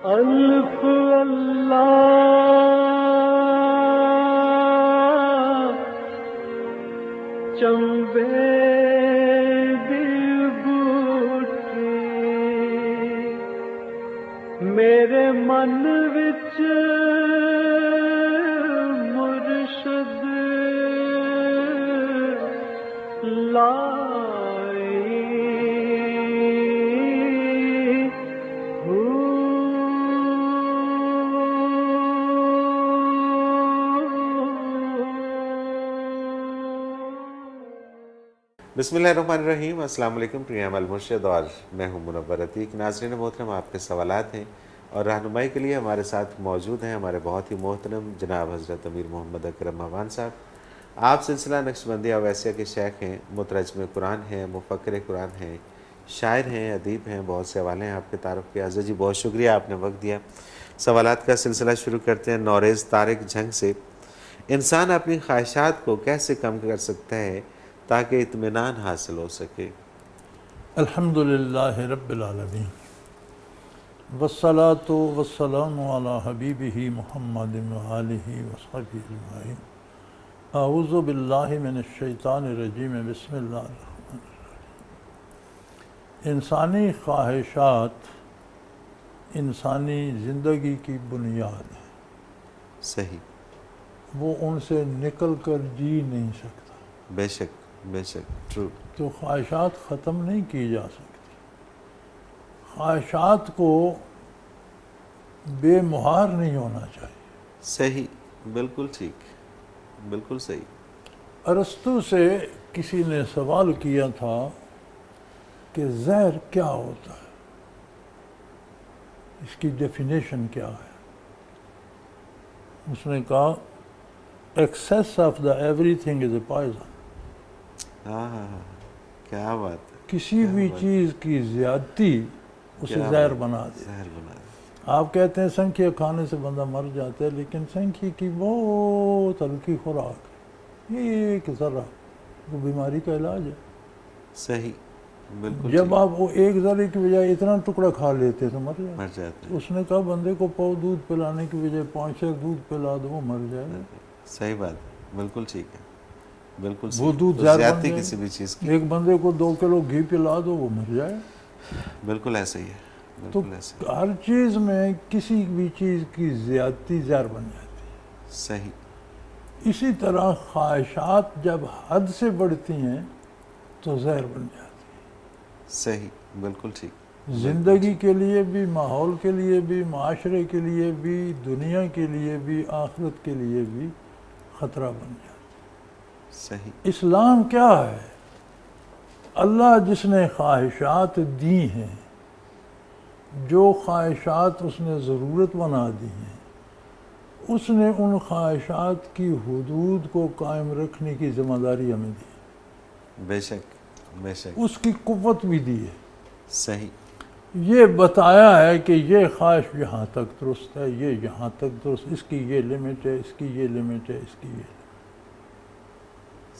الف اللہ چنبے دی بوٹی میرے من وچ مرشد لائی بسم اللہ الرحمن الرحیم۔ السلام علیکم پریام المرشد، اور میں ہوں منور عتیق۔ ناظرین محترم، آپ کے سوالات ہیں اور رہنمائی کے لیے ہمارے ساتھ موجود ہیں ہمارے بہت ہی محترم جناب حضرت امیر محمد اکرم مہوان صاحب۔ آپ سلسلہ نقشبندیہ اویسیہ کے شیخ ہیں، مترجم قرآن ہیں، مفکر قرآن ہیں، شاعر ہیں، ادیب ہیں، بہت سے حوالے ہیں آپ کے تعارف کے۔ حضرت جی بہت شکریہ، آپ نے وقت دیا۔ سوالات کا سلسلہ شروع کرتے ہیں نوریز طارق جھنگ سے۔ انسان اپنی خواہشات کو کیسے کم کر سکتا ہے تاکہ اطمینان حاصل ہو سکے؟ الحمدللہ رب العالمین والصلاة والسلام علی حبیبہ محمد وآلہ وصحبہ اجمعین۔ اعوذ باللہ من الشیطان الرجیم، بسم اللہ الرحمن الرحیم۔ انسانی خواہشات انسانی زندگی کی بنیاد ہے، صحیح، وہ ان سے نکل کر جی نہیں سکتا۔ بے شک بے شک، ٹرو۔ تو خواہشات ختم نہیں کی جا سکتی۔ خواہشات کو بے مہار نہیں ہونا چاہیے۔ صحیح، بالکل ٹھیک، بالکل صحیح۔ ارسطو سے کسی نے سوال کیا تھا کہ زہر کیا ہوتا ہے، اس کی ڈیفینیشن کیا ہے؟ اس نے کہا access of the every thing is a poison. ہاں ہاں ہاں، کیا بات ہے۔ کسی بھی چیز کی زیادتی اسے زہر بنا دے۔ زہر بنا دے۔ آپ کہتے ہیں سنکھیا کھانے سے بندہ مر جاتا ہے، لیکن سنکھی کی بہت ہلکی خوراک، ایک ذرہ، وہ بیماری کا علاج ہے۔ صحیح، بالکل جب ٹھیک۔ آپ وہ ایک ذرے کی بجائے اتنا ٹکڑا کھا لیتے تو مر مر جاتے۔ جاتے اس نے کہا بندے کو پاؤ دودھ پلانے کی بجائے 5 دودھ پلا دو، وہ مر جائے گا۔ صحیح بات ہے، بالکل ٹھیک ہے، بالکل وہ صحیح۔ دودھ تو زہر بن زیادتی جائے کسی بھی چیز کی، ایک بندے کو 2 کلو گھی پلا دو، وہ مر جائے۔ بالکل ایسا ہی ہے، تو بالکل ایسا ہی۔ ہر چیز میں کسی بھی چیز کی زیادتی زہر بن جاتی ہے۔ صحیح، اسی طرح خواہشات جب حد سے بڑھتی ہیں تو زہر بن جاتی ہیں۔ صحیح، بالکل ٹھیک۔ زندگی کے لیے بھی، ماحول کے لیے بھی، معاشرے کے لیے بھی، دنیا کے لیے بھی، آخرت کے لیے بھی خطرہ بن جاتی ہے۔ صحیح، اسلام کیا ہے؟ اللہ جس نے خواہشات دی ہیں، جو خواہشات اس نے ضرورت بنا دی ہیں، اس نے ان خواہشات کی حدود کو قائم رکھنے کی ذمہ داری ہمیں دی ہے۔ بے شک بے شک، اس کی قوت بھی دی ہے۔ صحیح، یہ بتایا ہے کہ یہ خواہش یہاں تک درست ہے، یہ یہاں تک درست، اس کی یہ لمٹ ہے، اس کی یہ لمٹ ہے، اس کی یہ۔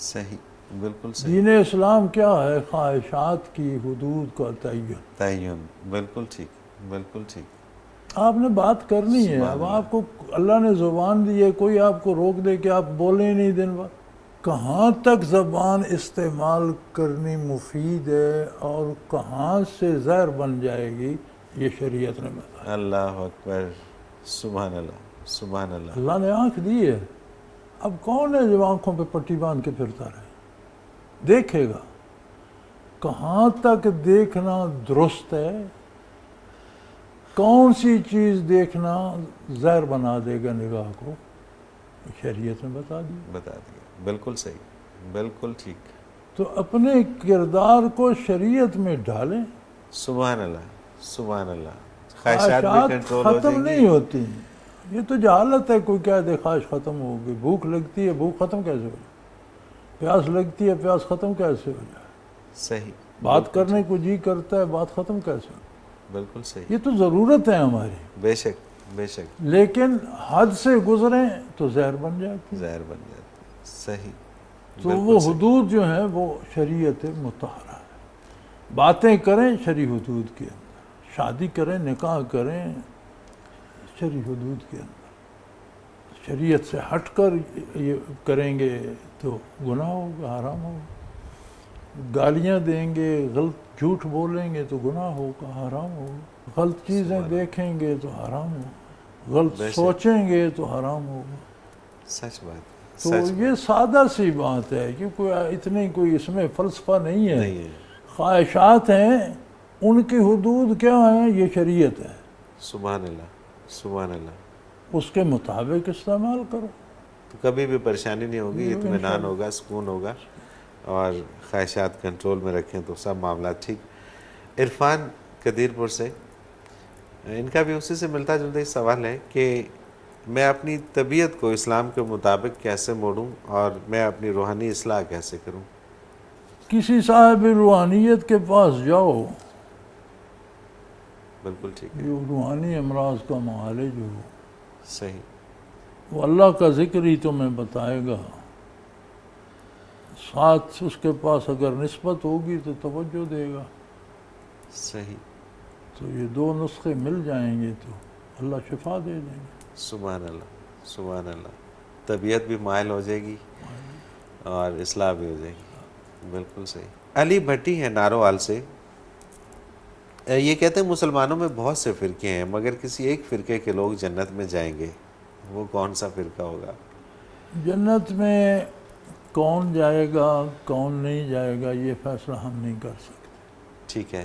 صحیح، بالکل صحیح۔ دین اسلام کیا ہے؟ خواہشات کی حدود کا تعین، بالکل ٹھیک، بالکل ٹھیک۔ آپ نے بات کرنی ہے۔ اب آپ کو اللہ نے زبان دی ہے، کوئی آپ کو روک دے کہ آپ بولیں نہیں دن بھر؟ کہاں تک زبان استعمال کرنی مفید ہے اور کہاں سے زہر بن جائے گی، یہ شریعت نے بتایا۔ اللہ اکبر، سبحان اللہ، سبحان اللہ۔ اللہ نے آنکھ دی ہے، اب کون ہے جو آنکھوں پہ پٹی باندھ کے پھرتا رہے؟ دیکھے گا کہاں تک دیکھنا درست ہے، کون سی چیز دیکھنا زہر بنا دے گا نگاہ کو، شریعت نے بتا دیا۔ بتا دیا، بالکل صحیح، بالکل ٹھیک۔ تو اپنے کردار کو شریعت میں ڈالیں۔ سبحان اللہ، سبحان اللہ۔ خواہشات بھی خواہشات کنٹرول ہو ختم جائیں نہیں گی۔ ہوتی ہیں۔ یہ تو جہالت ہے، کوئی کہہ دے خواہش ختم ہو گئی، بھوک لگتی ہے، بھوک ختم کیسے ہو جائے؟ پیاس لگتی ہے، پیاس ختم کیسے ہو جائے؟ صحیح، بات کرنے کو جی کرتا ہے، بات ختم کیسے ہو؟ بالکل صحیح، یہ تو ضرورت ہے ہماری، بے شک بے شک۔ لیکن حد سے گزریں تو زہر بن جاتی ہے۔ زہر بن جاتی ہے، صحیح، تو بالکل وہ صحیح۔ حدود جو ہیں وہ شریعت مطہرہ ہے۔ باتیں کریں شرعی حدود کے اندر، شادی کریں، نکاح کریں، شرعی حدود کے اندر. شریعت سے ہٹ کر یہ کریں گے تو گناہ ہوگا، حرام ہوگا. گالیاں دیں گے، غلط جھوٹ بولیں گے تو گناہ ہوگا، حرام ہوگا. غلط چیزیں دیکھیں گے تو حرام ہوگا، غلط سوچیں گے تو حرام ہوگا. سچ بات. تو یہ سادہ سی بات ہے کہ اتنی کوئی اس میں فلسفہ نہیں ہے. خواہشات ہیں، ان کی حدود کیا ہیں؟ یہ شریعت ہے. سبحان اللہ، سبحان اللہ. اس کے مطابق استعمال کرو تو کبھی بھی پریشانی نہیں ہوگی، اطمینان ہوگا، سکون ہوگا، اور خواہشات کنٹرول میں رکھیں تو سب معاملات ٹھیک. عرفان قدیر پور سے، ان کا بھی اسی سے ملتا جلتا ہی سوال ہے کہ میں اپنی طبیعت کو اسلام کے مطابق کیسے موڑوں اور میں اپنی روحانی اصلاح کیسے کروں؟ کسی صاحب روحانیت کے پاس جاؤ. بالکل ٹھیک ہے. جو روحانی امراض کا معالج ہو، صحیح. وہ اللہ کا ذکر ہی تمہیں بتائے گا. ساتھ اس کے پاس اگر نسبت ہوگی تو توجہ دے گا. صحیح. تو یہ دو نسخے مل جائیں گے تو اللہ شفا دے دیں گے. سبحان اللہ، سبحان اللہ. طبیعت بھی مائل ہو جائے گی اور اصلاح بھی ہو جائے گی. بالکل صحیح. علی بھٹی ہے ناروال سے، یہ کہتے ہیں مسلمانوں میں بہت سے فرقے ہیں مگر کسی ایک فرقے کے لوگ جنت میں جائیں گے، وہ کون سا فرقہ ہوگا؟ جنت میں کون جائے گا کون نہیں جائے گا یہ فیصلہ ہم نہیں کر سکتے. ٹھیک ہے.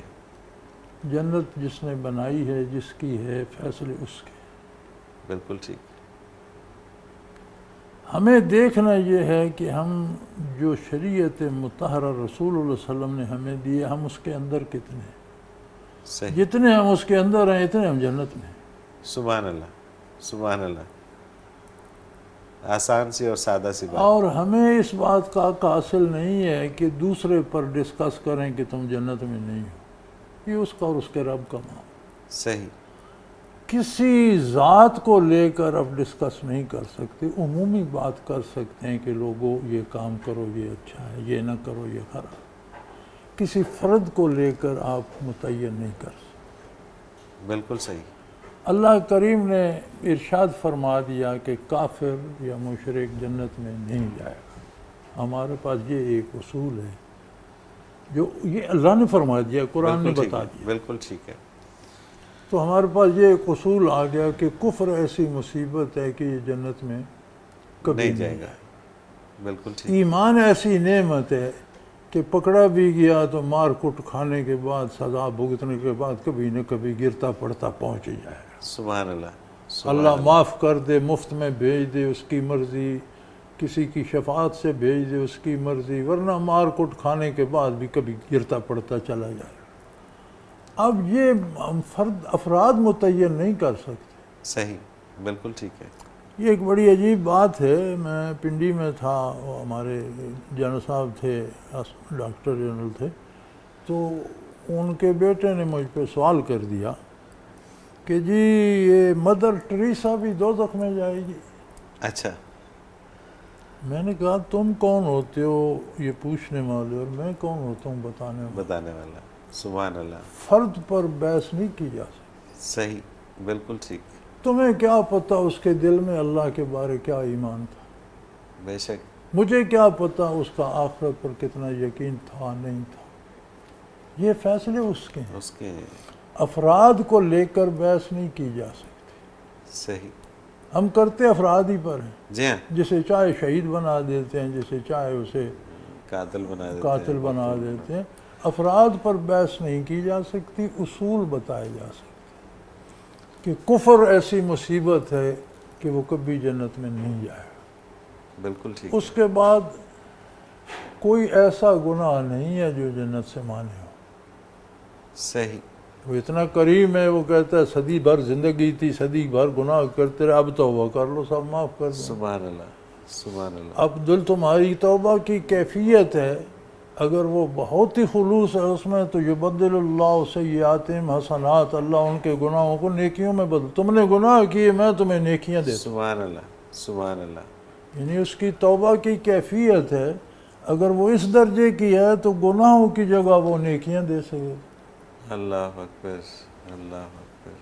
جنت جس نے بنائی ہے، جس کی ہے، فیصلے اس کے. بالکل ٹھیک. ہمیں دیکھنا یہ ہے کہ ہم جو شریعت مطہرہ رسول اللہ علیہ وسلم نے ہمیں دی ہے، ہم اس کے اندر کتنے ہیں. صحیح. جتنے ہم اس کے اندر ہیں اتنے ہم جنت میں ہیں. سبحان اللہ، سبحان اللہ. آسان سی اور سادہ سی بات. اور ہمیں اس بات کا حق حاصل نہیں ہے کہ دوسرے پر ڈسکس کریں کہ تم جنت میں نہیں ہو. یہ اس کا اور اس کے رب کا معاملہ. صحیح. کسی ذات کو لے کر اب ڈسکس نہیں کر سکتے. عمومی بات کر سکتے ہیں کہ لوگوں یہ کام کرو یہ اچھا ہے، یہ نہ کرو یہ خراب. کسی فرد کو لے کر آپ متعین نہیں کر سکتے. بالکل صحیح. اللہ کریم نے ارشاد فرما دیا کہ کافر یا مشرک جنت میں نہیں جائے گا. ہمارے پاس یہ ایک اصول ہے جو یہ اللہ نے فرما دیا، قرآن نے بتا دیا. بالکل ٹھیک ہے. تو ہمارے پاس یہ ایک اصول آ گیا کہ کفر ایسی مصیبت ہے کہ یہ جنت میں کبھی نہیں جائے گا. بالکل ٹھیک. ایمان ایسی نعمت ہے کہ پکڑا بھی گیا تو مار کٹ کھانے کے بعد، سزا بھگتنے کے بعد کبھی نہ کبھی گرتا پڑتا پہنچ جائے گا. سبحان اللہ. اللہ معاف کر دے، مفت میں بھیج دے اس کی مرضی، کسی کی شفاعت سے بھیج دے اس کی مرضی، ورنہ مار کٹ کھانے کے بعد بھی کبھی گرتا پڑتا چلا جائے گا. اب یہ افراد متعین نہیں کر سکتے. صحیح. بالکل ٹھیک ہے. یہ ایک بڑی عجیب بات ہے. میں پنڈی میں تھا، ہمارے جنرل صاحب تھے، ڈاکٹر جنرل تھے، تو ان کے بیٹے نے مجھ پہ سوال کر دیا کہ جی یہ مدر ٹریسا بھی دوزخ میں جائے گی. اچھا. میں نے کہا تم کون ہوتے ہو یہ پوچھنے والے اور میں کون ہوتا ہوں بتانے والا. سبحان اللہ. فرد پر بحث نہیں کی جا سکتی. صحیح. بالکل ٹھیک. تمہیں کیا پتہ اس کے دل میں اللہ کے بارے کیا ایمان تھا. بے شک. مجھے کیا پتہ اس کا آخرت پر کتنا یقین تھا نہیں تھا. یہ فیصلے اس کے ہیں. اس کے افراد کو لے کر بحث نہیں کی جا سکتی. صحیح. ہم کرتے افراد ہی پر ہیں. جی ہاں. جسے چاہے شہید بنا دیتے ہیں، جسے چاہے اسے قاتل بنا دیتے ہیں. افراد پر بحث نہیں کی جا سکتی، اصول بتائے جا سکتے کہ کفر ایسی مصیبت ہے کہ وہ کبھی جنت میں نہیں جائے گا. بالکل ٹھیک. اس کے بعد کوئی ایسا گناہ نہیں ہے جو جنت سے مانے ہو. صحیح. وہ اتنا کریم ہے، وہ کہتا ہے صدی بھر زندگی تھی، صدی بھر گناہ کرتے رہے، اب توبہ کر لو سب معاف کر دو. سبحان اللہ. سبحان اللہ. اب تمہاری توبہ کی کیفیت ہے، اگر وہ بہت ہی خلوص ہے اس میں تو یبدل اللہ سیئاتہم حسنات، اللہ ان کے گناہوں کو نیکیوں میں بدل. تم نے گناہ کیے، میں تمہیں نیکیاں دیتا ہوں. سبحان اللہ. سبحان اللہ. یعنی اس کی توبہ کی کیفیت ہے، اگر وہ اس درجے کی ہے تو گناہوں کی جگہ وہ نیکیاں دے سکے. اللہ اکبر. اللہ اکبر.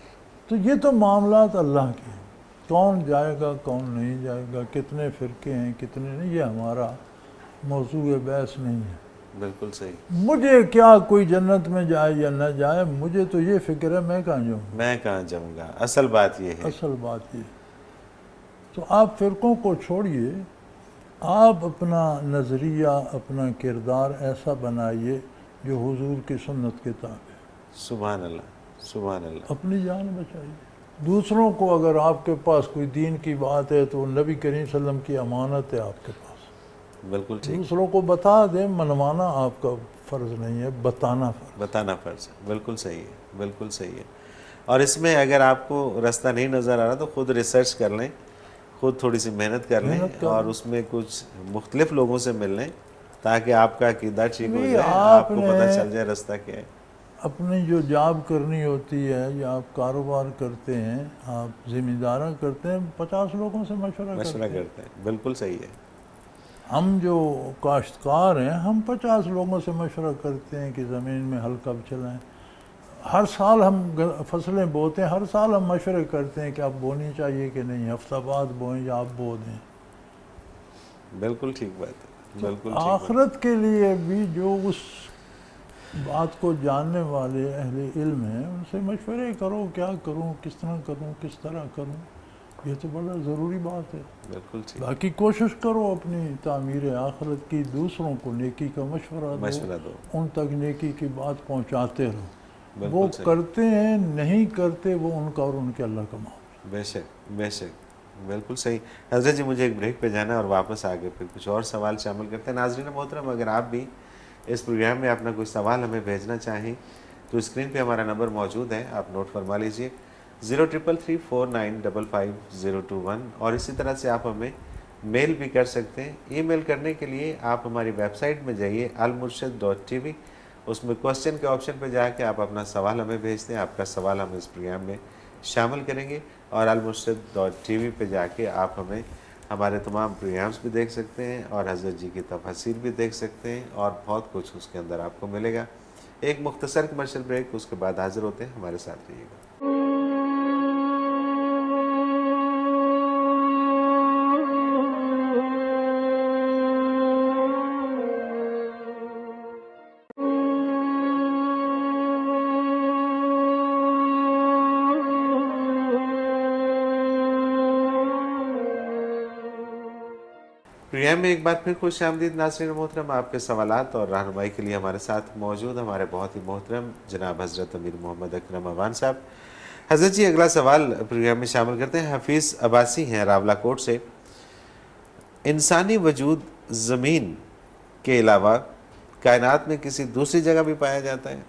تو یہ تو معاملات اللہ کے ہیں، کون جائے گا کون نہیں جائے گا، کتنے فرقے ہیں کتنے نہیں، یہ ہمارا موضوع بحث نہیں ہے۔ بالکل صحیح۔ مجھے کیا کوئی جنت میں جائے یا نہ جائے، مجھے تو یہ فکر ہے میں کہاں جاؤں، میں کہاں جاؤں گا، اصل بات یہ ہے۔ اصل بات یہ۔ تو آپ فرقوں کو چھوڑیے، آپ اپنا نظریہ اپنا کردار ایسا بنائیے جو حضور کی سنت کے تابع، سبحان اللہ سبحان اللہ۔ اپنی جان بچائیے۔ دوسروں کو اگر آپ کے پاس کوئی دین کی بات ہے تو نبی کریم صلی اللہ علیہ وسلم کی امانت ہے آپ کے پاس، بالکل ٹھیک، دوسروں کو بتا دیں، منوانا آپ کا فرض نہیں ہے، بتانا فرض۔ بتانا فرض ہے، بالکل صحیح ہے، بالکل صحیح ہے۔ اور اس میں اگر آپ کو راستہ نہیں نظر آ رہا تو خود ریسرچ کر لیں، خود تھوڑی سی محنت کر لیں اور اس میں کچھ مختلف لوگوں سے مل لیں تاکہ آپ کا عقیدہ ٹھیک ہو جائے، آپ کو پتہ چل جائے راستہ کیا ہے۔ اپنی جو جاب کرنی ہوتی ہے یا آپ کاروبار کرتے ہیں، آپ ذمہ داراں کرتے ہیں، 50 لوگوں سے مشورہ کرتے ہیں، بالکل صحیح ہے۔ ہم جو کاشتکار ہیں ہم 50 لوگوں سے مشورہ کرتے ہیں کہ زمین میں ہل کب چلائیں۔ ہر سال ہم فصلیں بوتے ہیں، ہر سال ہم مشورے کرتے ہیں کہ آپ بونی چاہیے کہ نہیں، ہفتہ بعد بوئیں یا آپ بو دیں۔ بالکل ٹھیک بات ہے، بالکل ٹھیک۔ آخرت کے لیے بھی جو اس بات کو جاننے والے اہل علم ہیں ان سے مشورے کرو، کیا کروں، کس طرح کروں، کس طرح کروں، یہ تو بڑا ضروری بات ہے۔ بالکل ٹھیک، باقی کوشش کرو اپنی تعمیر آخرت کی، دوسروں کو نیکی کا مشورہ دو، ان تک نیکی کی بات پہنچاتے رہو۔ وہ کرتے ہیں نہیں کرتے وہ ان کا اور ان کے اللہ کا معاملہ۔ بے شک بے شک، بالکل صحیح۔ حضرت جی مجھے ایک بریک پہ جانا ہے اور واپس آگے پھر کچھ اور سوال شامل کرتے ہیں۔ ناظرین محترم، اگر آپ بھی اس پروگرام میں اپنا کوئی سوال ہمیں بھیجنا چاہیں تو اسکرین پہ ہمارا نمبر موجود ہے، آپ نوٹ فرما لیجئے 0333455021، اور اسی طرح سے آپ ہمیں میل بھی کر سکتے ہیں۔ ای میل کرنے کے لیے آپ ہماری ویب سائٹ میں جائیے almurshid.tv، اس میں کوسچن کے آپشن پہ جا کے آپ اپنا سوال ہمیں بھیجتے ہیں، آپ کا سوال ہم اس پروگرام میں شامل کریں گے، اور almurshid.tv پہ جا کے آپ ہمیں ہمارے تمام پروگرامز بھی دیکھ سکتے ہیں اور حضرت جی کی تفاسیر بھی دیکھ سکتے ہیں، اور بہت کچھ اس کے اندر آپ کو ملے گا۔ ایک مختصر کمرشل بریک، اس کے بعد حاضر ہوتے ہیں، ہمارے ساتھ رہیے گا۔ پروگرام میں ایک بار پھر خوش آمدید ناظرین محترم، آپ کے سوالات اور رہنمائی کے لیے ہمارے ساتھ موجود ہمارے بہت ہی محترم جناب حضرت امیر محمد اکرم اوان صاحب۔ حضرت جی اگلا سوال پروگرام میں شامل کرتے ہیں، حفیظ عباسی ہیں راولہ کوٹ سے۔ انسانی وجود زمین کے علاوہ کائنات میں کسی دوسری جگہ بھی پایا جاتا ہے؟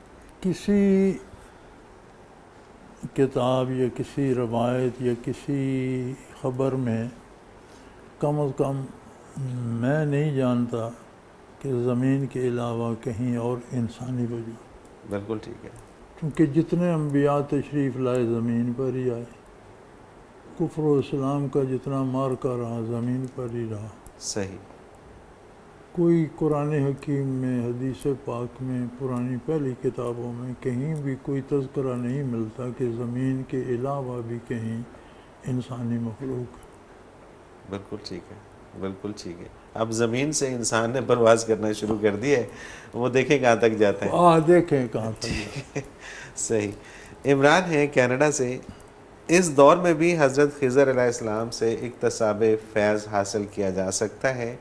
کسی کتاب یا کسی روایت یا کسی خبر میں کم از کم میں نہیں جانتا کہ زمین کے علاوہ کہیں اور انسانی وجود۔ بالکل ٹھیک ہے، کیونکہ جتنے انبیاء تشریف لائے زمین پر ہی آئے، کفر و اسلام کا جتنا مارکا رہا زمین پر ہی رہا۔ صحیح۔ کوئی قرآن حکیم میں، حدیث پاک میں، پرانی پہلی کتابوں میں کہیں بھی کوئی تذکرہ نہیں ملتا کہ زمین کے علاوہ بھی کہیں انسانی مخلوق ہے۔ بالکل ٹھیک ہے، بالکل ٹھیک ہے۔ اب زمین سے انسان نے پرواز کرنا شروع کر دی ہے، وہ دیکھیں کہاں تک جاتا ہے۔ دیکھیں کہاں تک جاتا ہے۔ صحیح۔ عمران ہے کینیڈا سے، اس دور میں بھی حضرت خضر علیہ السلام سے اکتساب فیض حاصل کیا جا سکتا ہے،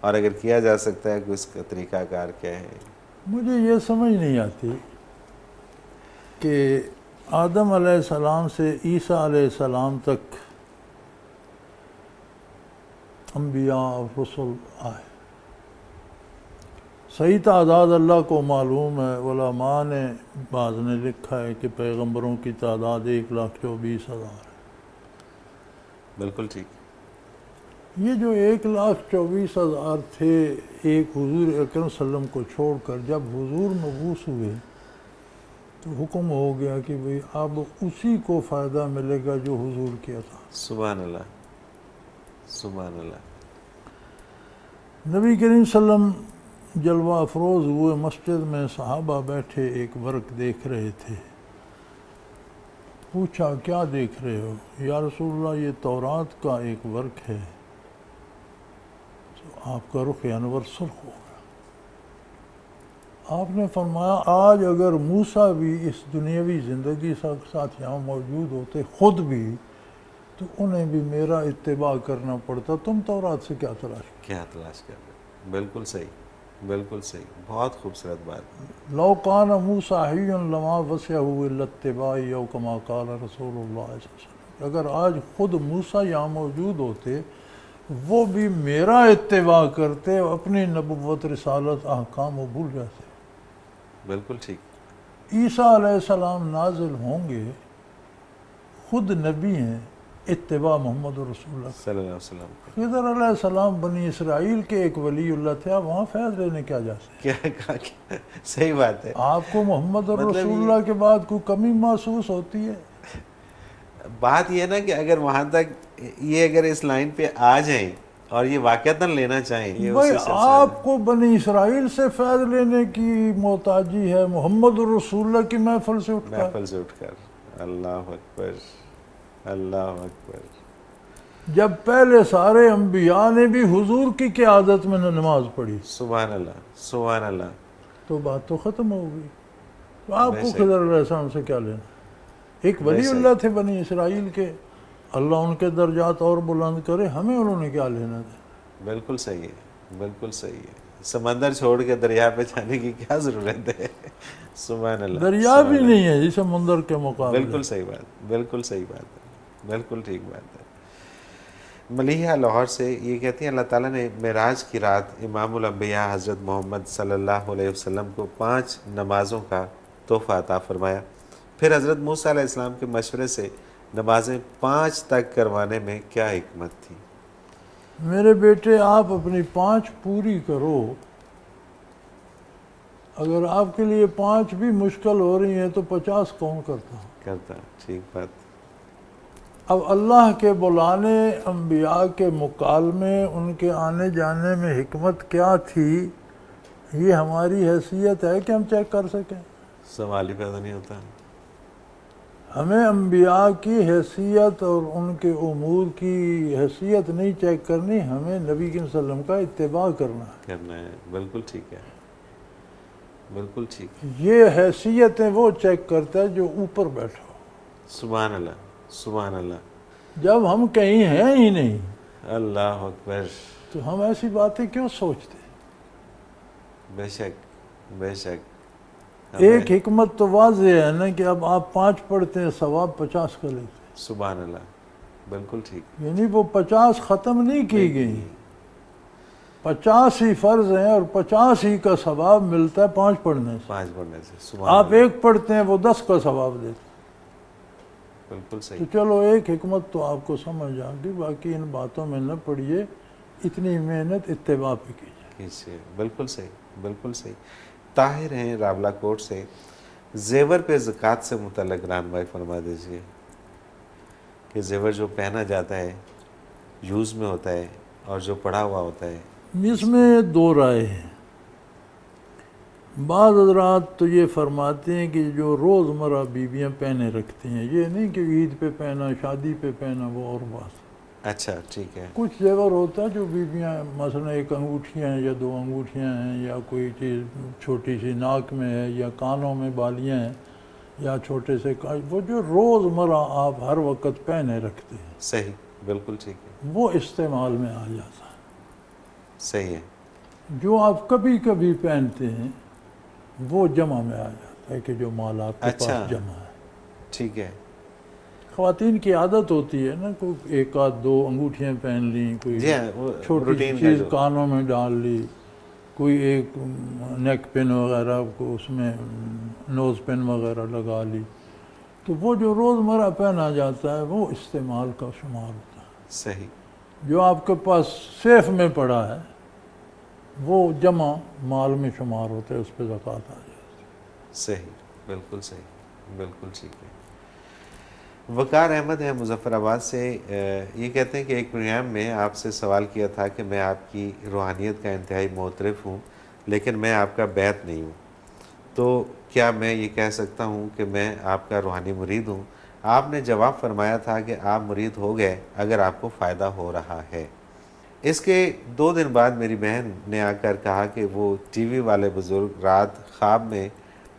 اور اگر کیا جا سکتا ہے تو اس کا طریقہ کار کیا ہے؟ مجھے یہ سمجھ نہیں آتی کہ آدم علیہ السلام سے عیسیٰ علیہ السلام تک انبیاء اور رسل آئے، صحیح تعداد اللہ کو معلوم ہے، علماء نے بعض نے لکھا ہے کہ پیغمبروں کی تعداد 1,24,000 ہے۔ بالکل ٹھیک۔ یہ جو 1,24,000 تھے ایک حضور اکرم صلی اللہ علیہ وسلم کو چھوڑ کر، جب حضور مبعوث ہوئے تو حکم ہو گیا کہ بھئی اب اسی کو فائدہ ملے گا جو حضور کیا تھا۔ سبحان اللہ سبحان اللہ۔ نبی کریم صلی اللہ علیہ وسلم جلوہ افروز ہوئے، مسجد میں صحابہ بیٹھے ایک ورق دیکھ رہے تھے، پوچھا کیا دیکھ رہے ہو؟ یا رسول اللہ یہ تورات کا ایک ورق ہے۔ تو آپ کا رخ انور سرخ ہو گیا۔ آپ نے فرمایا آج اگر موسیٰ بھی اس دنیاوی زندگی ساتھ یہاں موجود ہوتے خود بھی، تو انہیں بھی میرا اتباع کرنا پڑتا، تم تورات سے کیا تلاش؟ کیا تلاش کر رہے؟ بالکل صحیح، بالکل صحیح، بہت خوبصورت بات۔ لو کان موسیٰ حی لما وسعہ الا اتباعی او کما قال رسول اللہ صلی اللہ علیہ وسلم۔ اگر آج خود موسیٰ یہاں موجود ہوتے، وہ بھی میرا اتباع کرتے، اپنی نبوت، رسالت، احکام وہ بھول جاتے۔ بالکل ٹھیک۔ عیسیٰ علیہ السلام نازل ہوں گے، خود نبی ہیں، اتباع محمد رسول اللہ۔ صلی اللہ علیہ وسلم۔ خضر علیہ السلام بنی اسرائیل کے ایک ولی اللہ تھے، آپ وہاں فیض لینے کیا جا سکتے؟ کیا کہا؟ صحیح بات ہے۔ آپ کو محمد رسول اللہ کے بعد کوئی کمی محسوس ہوتی ہے؟ بات یہ نا کہ اگر وہاں تک یہ اگر اس لائن پہ آ جائیں اور یہ واقعتاً لینا چاہیں، یہ بھائی اسی سلسلے آپ کو بنی اسرائیل سے فیض لینے کی محتاجی ہے، محمد رسول اللہ کی محفل سے اٹھ کر؟ محفل سے اٹھ کر۔ اللہ اکبر، اللہ اکبر۔ جب پہلے سارے انبیاء نے بھی حضور کی قیادت میں نماز پڑھی، سبحان اللہ، سبحان اللہ۔ تو بات تو ختم ہو گئی۔ تو آپ بے کو شک۔ خضر علیہ السلام سے کیا لینا؟ ایک ولی شک۔ اللہ تھے بنی اسرائیل کے، اللہ ان کے درجات اور بلند کرے، ہمیں انہوں نے کیا لینا تھا؟ بالکل صحیح ہے، بالکل صحیح ہے۔ سمندر چھوڑ کے دریا پہ جانے کی کیا ضرورت ہے؟ سبحان اللہ۔ دریا بھی نہیں ہے جی سمندر کے مقابلے۔ بالکل صحیح بات، بالکل صحیح بات ہے، بالکل ٹھیک بات ہے۔ ملیحہ لاہور سے یہ کہتی ہیں اللہ تعالیٰ نے معراج کی رات امام الانبیاء حضرت محمد صلی اللہ علیہ وسلم کو 5 نمازوں کا تحفہ عطا فرمایا، پھر حضرت موسیٰ علیہ السلام کے مشورے سے نمازیں 5 تک کروانے میں کیا حکمت تھی؟ میرے بیٹے آپ اپنی 5 پوری کرو، اگر آپ کے لیے 5 بھی مشکل ہو رہی ہیں تو 50 کون کرتا؟ کرتا، ٹھیک بات۔ اب اللہ کے بلانے، انبیاء کے مکالمے، ان کے آنے جانے میں حکمت کیا تھی، یہ ہماری حیثیت ہے کہ ہم چیک کر سکیں؟ سوال ہی پیدا نہیں ہوتا۔ ہمیں انبیاء کی حیثیت اور ان کے امور کی حیثیت نہیں چیک کرنی، ہمیں نبی صلی اللہ علیہ وسلم کا اتباع کرنا ہے۔ کرنا ہے، بالکل ٹھیک ہے، بالکل ٹھیک ہے۔ یہ حیثیتیں وہ چیک کرتا ہے جو اوپر بیٹھا ہو۔ سبحان اللہ، سبحان اللہ، جب ہم کہیں ہیں ہی نہیں اللہ اکبر۔ تو ہم ایسی باتیں کیوں سوچتے؟ بے شک، بے شک۔ ایک حکمت تو واضح ہے نا کہ اب آپ 5 پڑھتے ہیں، ثواب 50 کا لیتے ہیں، سبحان اللہ، بالکل ٹھیک۔ یعنی وہ 50 ختم نہیں کی گئی، 50 ہی فرض ہیں اور 50 ہی کا ثواب ملتا ہے 5 پڑھنے سے۔ 5 پڑھنے سے، سبحان آپ اللہ، 1 پڑھتے ہیں وہ 10 کا ثواب دیتے ہیں۔ بالکل تو صحیح۔ چلو ایک حکمت تو آپ کو سمجھ آ گئی، باقی ان باتوں میں نہ پڑھیے، اتنی محنت اتباع پہ کیجیے۔ کیسے؟ بالکل صحیح، بالکل صحیح۔ طاہر ہیں راولہ کوٹ سے، زیور پہ زکوٰۃ سے متعلق رہنمائی فرما دیجیے کہ زیور جو پہنا جاتا ہے، یوز میں ہوتا ہے، اور جو پڑا ہوا ہوتا ہے۔ اس میں 2 رائے ہیں۔ بعض حضرات تو یہ فرماتے ہیں کہ جو روزمرہ بیویاں پہنے رکھتی ہیں، یہ نہیں کہ عید پہ پہنا، شادی پہ پہنا، وہ اور بات۔ اچھا، ٹھیک ہے۔ کچھ زیور ہوتا ہے جو بیویاں مثلا 1 انگوٹھیاں ہیں یا 2 انگوٹھیاں ہیں، یا کوئی چیز چھوٹی سی ناک میں ہے، یا کانوں میں بالیاں ہیں، یا چھوٹے سے وہ جو روزمرہ آپ ہر وقت پہنے رکھتے ہیں، صحیح، بالکل ٹھیک ہے، وہ استعمال میں آ جاتا ہے۔ صحیح ہے۔ جو آپ کبھی کبھی پہنتے ہیں وہ جمع میں آ جاتا ہے کہ جو مال آپ کے اچھا، پاس جمع ہے۔ ٹھیک ہے۔ خواتین کی عادت ہوتی ہے نا، کوئی 1 آدھ 2 انگوٹھیاں پہن لیں، کوئی جی ہاں، وہ چھوٹی روٹین کا چیز جو کانوں میں ڈال لی، کوئی ایک نیک پن وغیرہ کو اس میں نوز پن وغیرہ لگا لی، تو وہ جو روزمرہ پہنا جاتا ہے وہ استعمال کا شمار ہوتا ہے۔ صحیح، جو آپ کے پاس سیف میں پڑا ہے وہ جمع مال میں شمار ہوتا ہے، اس پہ زکوٰۃ آ جاتی ہے۔ صحیح، بالکل صحیح، بالکل ٹھیک ہے۔ وقار احمد ہے مظفر آباد سے، یہ کہتے ہیں کہ ایک پروگرام میں آپ سے سوال کیا تھا کہ میں آپ کی روحانیت کا انتہائی معترف ہوں، لیکن میں آپ کا بیعت نہیں ہوں، تو کیا میں یہ کہہ سکتا ہوں کہ میں آپ کا روحانی مرید ہوں؟ آپ نے جواب فرمایا تھا کہ آپ مرید ہو گئے اگر آپ کو فائدہ ہو رہا ہے۔ اس کے 2 دن بعد میری بہن نے آ کر کہا کہ وہ ٹی وی والے بزرگ رات خواب میں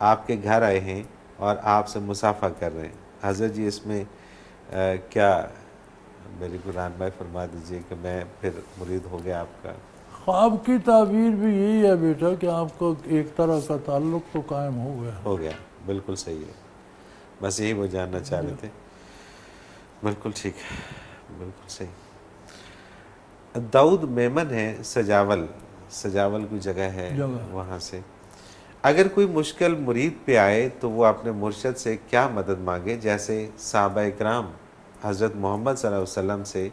آپ کے گھر آئے ہیں اور آپ سے مصافحہ کر رہے ہیں۔ حضرت جی اس میں کیا میری کو رہنمائی فرما دیجئے کہ میں پھر مرید ہو گیا آپ کا۔ خواب کی تعبیر بھی یہی ہے بیٹا کہ آپ کا ایک طرح کا تعلق تو قائم ہو گیا۔ بالکل صحیح ہے، بس یہی وہ جاننا چاہ رہے تھے۔ بالکل ٹھیک ہے، بالکل صحیح۔ داؤد میمن ہے سجاول کوئی جگہ ہے وہاں سے، اگر کوئی مشکل مرید پہ آئے تو وہ اپنے مرشد سے کیا مدد مانگے؟ جیسے صحابہ اکرام حضرت محمد صلی اللہ علیہ وسلم سے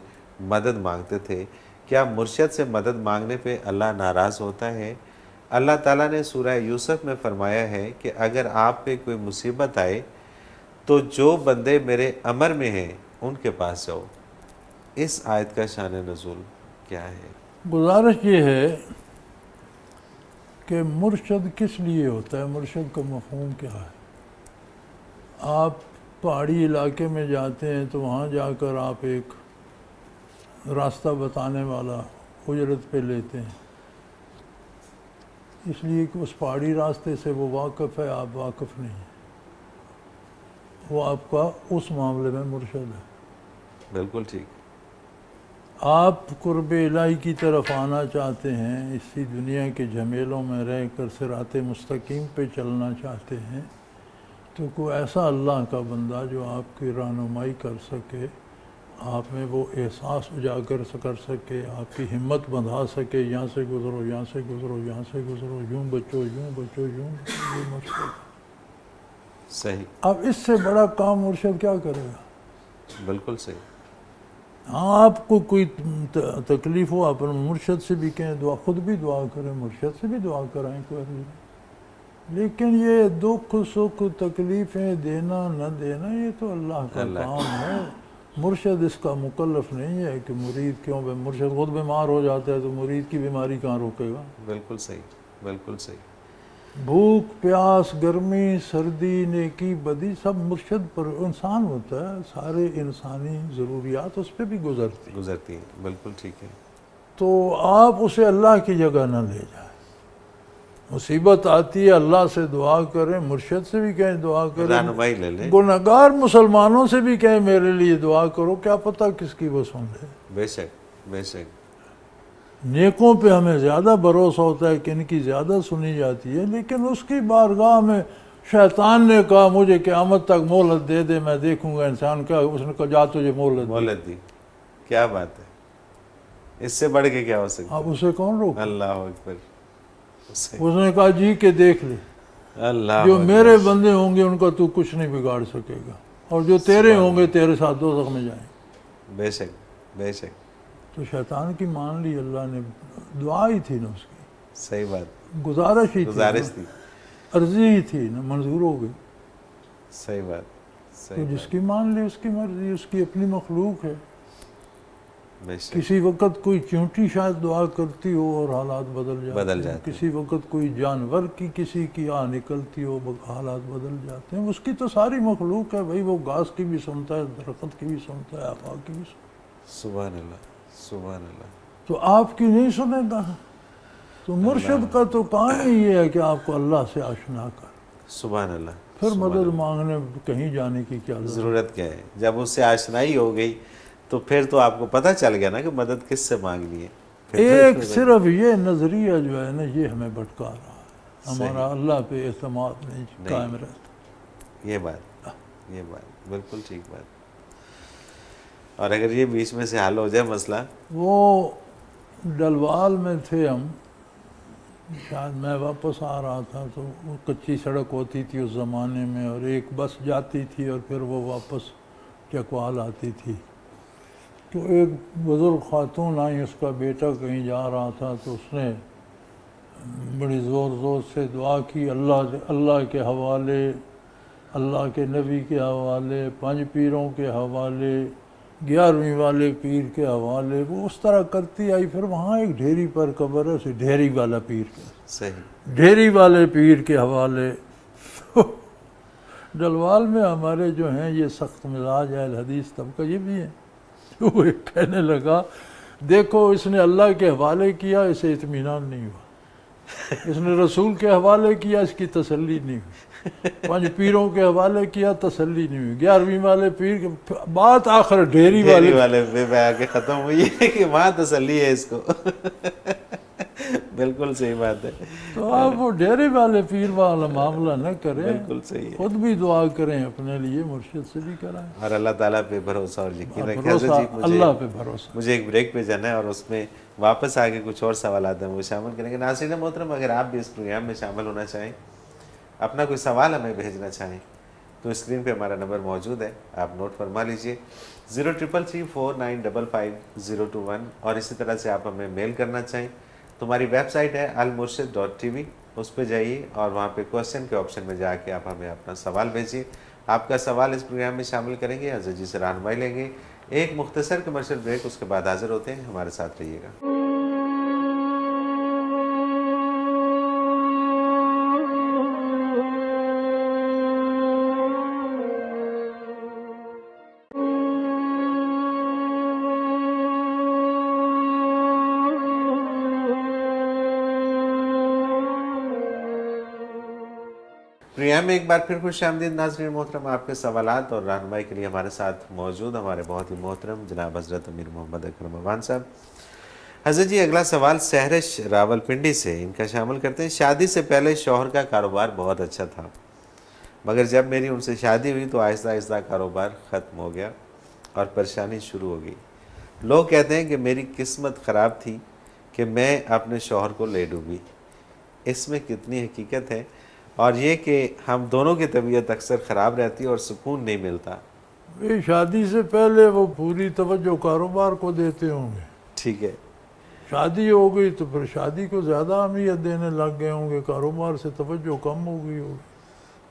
مدد مانگتے تھے، کیا مرشد سے مدد مانگنے پہ اللہ ناراض ہوتا ہے؟ اللہ تعالیٰ نے سورہ یوسف میں فرمایا ہے کہ اگر آپ پہ کوئی مصیبت آئے تو جو بندے میرے امر میں ہیں ان کے پاس جاؤ۔ اس آیت کا شان نزول کیا ہے؟ گزارش یہ ہے کہ مرشد کس لیے ہوتا ہے، مرشد کا مفہوم کیا ہے؟ آپ پہاڑی علاقے میں جاتے ہیں تو وہاں جا کر آپ ایک راستہ بتانے والا اجرت پہ لیتے ہیں، اس لیے کہ اس پہاڑی راستے سے وہ واقف ہے، آپ واقف نہیں ہیں، وہ آپ کا اس معاملے میں مرشد ہے۔ بالکل ٹھیک۔ آپ قرب الہی کی طرف آنا چاہتے ہیں، اسی دنیا کے جھمیلوں میں رہ کر صراط مستقیم پہ چلنا چاہتے ہیں، تو کوئی ایسا اللہ کا بندہ جو آپ کی رہنمائی کر سکے، آپ میں وہ احساس اجاگر کر سکے، آپ کی ہمت بندھا سکے، یہاں سے گزرو، یہاں سے گزرو، یہاں سے گزرو، یوں بچو، یوں بچو، یوں بچو، یہ مرشد۔ صحیح۔ اب اس سے بڑا کام مرشد کیا کرے گا؟ بالکل صحیح۔ ہاں، آپ کو کوئی تکلیف ہو اپنے مرشد سے بھی کہیں دعا، خود بھی دعا کریں، مرشد سے بھی دعا کرائیں، کوئی حرج نہیں، لیکن یہ دکھ سکھ تکلیفیں دینا نہ دینا یہ تو اللہ کا کام ہے، مرشد اس کا مکلف نہیں ہے کہ مرید کیوں مرشد خود بیمار ہو جاتا ہے تو مرید کی بیماری کہاں روکے گا؟ بالکل صحیح، بالکل صحیح۔ بھوک پیاس گرمی سردی نیکی بدی سب مرشد پر انسان ہوتا ہے، سارے انسانی ضروریات اس پہ بھی گزرتی ہیں۔ بالکل ٹھیک ہے۔ تو آپ اسے اللہ کی جگہ نہ لے جائیں، مصیبت آتی ہے اللہ سے دعا کریں، مرشد سے بھی کہیں دعا کریں، رہنمائی لے لیں، گنہگار مسلمانوں سے بھی کہیں میرے لیے دعا کرو، کیا پتہ کس کی وہ سن لے۔ بے شک، بے شک۔ نیکوں پہ ہمیں زیادہ بھروسہ ہوتا ہے کہ ان کی زیادہ سنی جاتی ہے، لیکن اس کی بارگاہ میں شیطان نے کہا مجھے قیامت تک مہلت دے دے، میں دیکھوں گا انسان کا، اس نے کہا جا تجھے مہلت دی۔ کیا بات ہے، اس سے بڑھ کے کیا ہو سکتا ہے؟ اب اسے کون روکے؟ اللہ اکبر۔ اس نے کہا جی کہ دیکھ لے، اللہ جو میرے بندے ہوں گے ان کا تو کچھ نہیں بگاڑ سکے گا، اور جو تیرے ہوں گے تیرے ساتھ دوزخ میں جائیں۔ بے شک، بے شک۔ تو شیطان کی مان لی اللہ نے، دعا ہی تھی نا اس کی، صحیح بات، گزارش ہی تھی، عرضی ہی تھی نا، منظور ہو گئی۔ صحیح بات، تو جس کی مان لی اس کی مرضی، اس کی اپنی مخلوق ہے۔ بے شک۔ کسی وقت کوئی چونٹی شاید دعا کرتی ہو اور حالات بدل جاتے ہیں، کسی وقت کوئی جانور کی کسی کی آہ نکلتی ہو حالات بدل جاتے ہیں، اس کی تو ساری مخلوق ہے بھائی، وہ گھاس کی بھی سنتا ہے، درخت کی بھی سنتا ہے، آفاق کی بھی سنتا ہے۔ سبحان اللہ، سبحان اللہ۔ تو آپ کی نہیں سنے گا؟ تو مرشد کا تو کام ہی یہ ہے کہ آپ کو اللہ سے آشنا کر، سبحان اللہ۔ پھر مدد مانگنے کہیں جانے کی کیا ضرورت کیا ہے؟ جب اس سے آشنائی ہو گئی تو پھر تو آپ کو پتہ چل گیا نا کہ مدد کس سے مانگنی ہے۔ ایک صرف یہ نظریہ جو ہے نا یہ ہمیں بھٹکا رہا ہے، ہمارا اللہ پہ اعتماد نہیں قائم رہتا۔ یہ بات بالکل ٹھیک بات۔ اور اگر یہ بیچ میں سے حل ہو جائے مسئلہ، وہ ڈلوال میں تھے ہم، شاید میں واپس آ رہا تھا تو وہ کچی سڑک ہوتی تھی اس زمانے میں، اور ایک بس جاتی تھی اور پھر وہ واپس چکوال آتی تھی، تو ایک بزرگ خاتون آئی، اس کا بیٹا کہیں جا رہا تھا، تو اس نے بڑی زور سے دعا کی، اللہ کے حوالے، اللہ کے نبی کے حوالے، 5 پیروں کے حوالے، 11ویں والے پیر کے حوالے، وہ اس طرح کرتی آئی۔ پھر وہاں ایک ڈھیری پر قبر ہے، اسے ڈھیری والا پیر کے، صحیح، ڈھیری والے پیر کے حوالے، ڈلوال میں ہمارے جو ہیں یہ سخت مزاج اہل حدیث طبقہ یہ بھی ہیں. وہ کہنے لگا دیکھو اس نے اللہ کے حوالے کیا اسے اطمینان نہیں ہوا، اس نے رسول کے حوالے کیا اس کی تسلی نہیں ہوئی، 5 پیروں کے حوالے کیا تسلی نہیں ہوئی، 11ویں والے پیر کے بات آخر ڈیری والے پہ آ کے ختم ہوئی ہے کہ وہاں تسلی ہے اس کو. بالکل صحیح بات ہے. تو آپ وہ ڈیرے والے پیر والا معاملہ نہ کریں، بالکل صحیح ہے. خود بھی دعا کریں اپنے لیے، مرشد سے بھی کرائیں. اور اللہ تعالیٰ پہ بھروسہ اور یقین رکھیں. بھروسہ اللہ پہ بھروسہ. مجھے ایک بریک پہ جانا ہے اور اس میں واپس آ کے کچھ اور سوالات ہیں وہ شامل کریں گے. ناظرین محترم، اگر آپ بھی اس پروگرام میں شامل ہونا چاہیں، اپنا کوئی سوال ہمیں بھیجنا چاہیں تو اسکرین پہ ہمارا نمبر موجود ہے، آپ نوٹ فرما لیجئے 0333455021. اور اسی طرح سے آپ ہمیں میل کرنا چاہیں تو ہماری ویب سائٹ ہے almurshid.tv، اس پہ جائیے اور وہاں پہ کوسچن کے آپشن میں جا کے آپ ہمیں اپنا سوال بھیجیے. آپ کا سوال اس پروگرام میں شامل کریں گے، حضرت جی سے رہنمائی لیں گے. ایک مختصر کمرشل بریک، اس کے بعد حاضر ہوتے ہیں. ہمارے ساتھ رہیے گا. پروگرام میں ایک بار پھر خوش آمدید ناظرین محترم. آپ کے سوالات اور رہنمائی کے لیے ہمارے ساتھ موجود ہمارے بہت ہی محترم جناب حضرت امیر محمد اکرم افغان صاحب. حضرت جی، اگلا سوال سہرش راول پنڈی سے، ان کا شامل کرتے ہیں. شادی سے پہلے شوہر کا کاروبار بہت اچھا تھا، مگر جب میری ان سے شادی ہوئی تو آہستہ آہستہ کاروبار ختم ہو گیا اور پریشانی شروع ہو گئی. لوگ کہتے ہیں کہ میری قسمت خراب تھی کہ میں اپنے شوہر کو لے ڈوبی. اس میں کتنی حقیقت ہے؟ اور یہ کہ ہم دونوں کی طبیعت اکثر خراب رہتی ہے اور سکون نہیں ملتا. شادی سے پہلے وہ پوری توجہ کاروبار کو دیتے ہوں گے. ٹھیک ہے. شادی ہو گئی تو پھر شادی کو زیادہ اہمیت دینے لگ گئے ہوں گے، کاروبار سے توجہ کم ہو گئی ہوگی.